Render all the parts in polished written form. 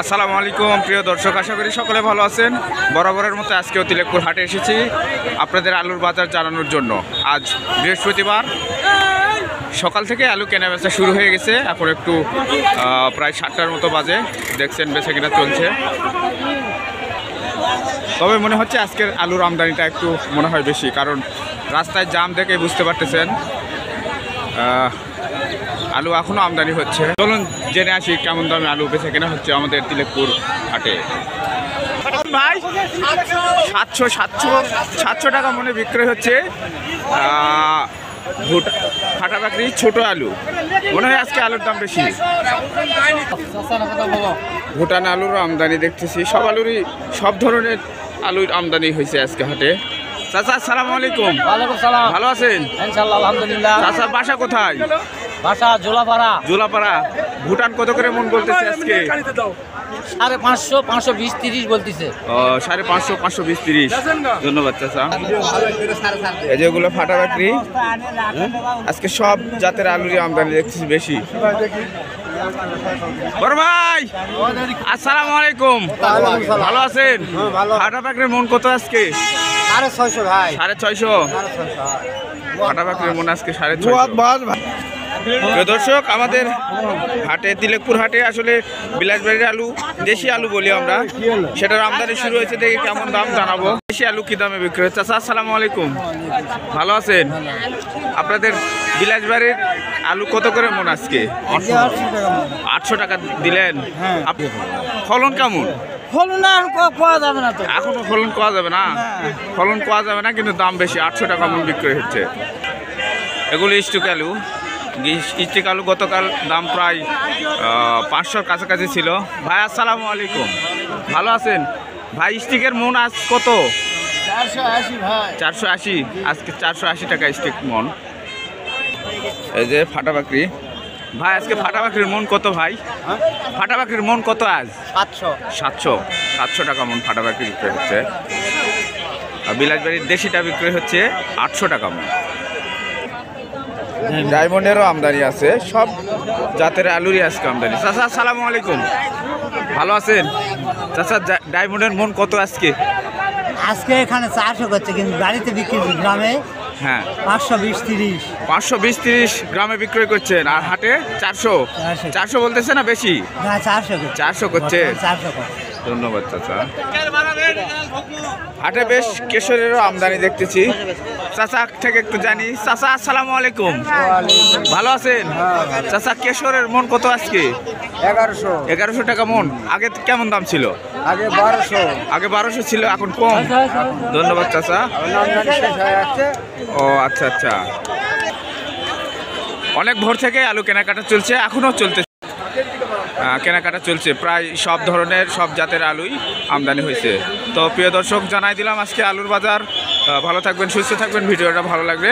আসসালামু আলাইকুম প্রিয় দর্শক, আশা করি সকলে ভালো আছেন। বরাবরের মতো আজকেও তিলেকপুর হাটে এসেছি আপনাদের আলুর বাজার জানানোর জন্য। আজ বৃহস্পতিবার, সকাল থেকে আলু কেনা বেচা শুরু হয়ে গেছে। এখন একটু প্রায় 7টার মতো বাজে। দেখছেন বেচা কিনা চলছে। তবে মনে হচ্ছে আজকের আলুর আমদানিটা একটু মনে হয় বেশি, কারণ রাস্তায় জাম দেখে বুঝতে পারতেছেন আলু এখনও আমদানি হচ্ছে। চলুন জেনে আসি কেমন দামে আলু বেচা কেনা হচ্ছে আমাদের তিলেকপুর হাটে। ভাই 700 টাকা মনে বিক্রয় হচ্ছে ফাটাবাকরি ছোট আলু। মনে হয় আজকে আলুর দাম বেশি। ভুটান আলুর আমদানি দেখতেছি। সব আলুরই, সব ধরনের আলুর আমদানি হয়েছে আজকে হাটে। চাচা আসসালামু আলাইকুম। ভালো আছেন? ইনশাআল্লাহ আলহামদুলিল্লাহ। চাচা বাসা কোথায়? বাসা জোলাপাড়া। জোলাপাড়া। ভুটান কত করে মন বলতেছে আজকে? 550, 520, 30 বলতেছে। 550, 520, 30। ধন্যবাদ চাচা। এই যেগুলো ফাটাবাকরি, আজকে সব জাতের আলুরই আমদানি দেখতেছি বেশি। বড় ভাই আসসালামু আলাইকুম। ভালো আছেন? ফাটাবাকরির মন কত আজকে? 650 ভাই। 650। ফাটাবাকরির মন আজকে 650। দর্শক, আমাদের হাটে, তিলেকপুর হাটে আসলে বিলাসবাড়ির আলু, দেশি আলু বলি আমরা, সেটার আমদানি শুরু হয়েছে। দেখে কেমন দাম জানাবো। দেশি আলু কি দামে বিক্রি হচ্ছে? চাচা আসসালামু আলাইকুম। ভালো আছেন? আপনাদের বিলাসবাড়ির আলু কত করে মন আজকে? 800 টাকা দিলেন। ফলন কেমন? ফলন পাওয়া যাবে না তো, এখনো ফলন পাওয়া যাবে না। ফলন পাওয়া যাবে না, কিন্তু দাম বেশি। 800 টাকা মন বিক্রি হচ্ছে। এগুলো স্টক আলু। স্টিক আলু গতকাল দাম প্রায় 500-র কাছাকাছি ছিল। ভাই আসসালামু আলাইকুম। ভালো আছেন? ভাই স্টিকের মন আজ কত? 480 ভাই। 480। আজকে 480 টাকা স্টিক মন। এই যে ফাটাবাকরি। ভাই আজকে ফাটাবাকরির মন কত ভাই? ফাটাবাকরির মন কত আজ? 700 টাকা মন ফাটাবাকরি বিক্রি হচ্ছে। আর বিলাসবাড়ির দেশিটা বিক্রি হচ্ছে 800 টাকা মন। ডায়মন্ডেরও আমদানি আছে। সব জাতের আলুরই আজকে আমদানি। চাচা আসসালামু আলাইকুম। ভালো আছেন? চাচা ডায়মন্ডের মন কত আজকে? আজকে এখানে 400 করছে, কিন্তু বাড়িতে বিক্রি গ্রামে। হ্যাঁ 520, 30। 520, 30 গ্রামে বিক্রয় করছেন। আর হাটে 400 বলতেছে না বেশি? না 400 করছে। 400। ধন্যবাদ চাচা। হাটে বেশ কেশরেরও আমদানি দেখতেছি। চাচা থেকে একটু জানি। চাচা আসসালামু আলাইকুম। ভালো আছেন? চাচা কেশরের মন কত আজকে? 1100 টাকা মন। আগে কেমন দাম ছিল? আগে 1200 ছিল, এখন কম। ধন্যবাদ চাচা। ও আচ্ছা। অনেক ভোর থেকে আলু কেনাকাটা চলছে, এখনও চলছে। কেনাকাটা চলছে। প্রায় সব ধরনের, সব জাতের আলুই আমদানি হয়েছে। তো প্রিয় দর্শক, জানাই দিলাম আজকে আলুর বাজার। ভালো থাকবেন, সুস্থ থাকবেন। ভিডিওটা ভালো লাগলে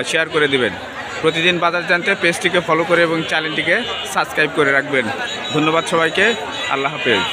শেয়ার করে দিবেন। প্রতিদিন বাজার জানতে পেজটিকে ফলো করে এবং চ্যানেলটিকে সাবস্ক্রাইব করে রাখবেন। ধন্যবাদ সবাইকে। আল্লাহ হাফেজ।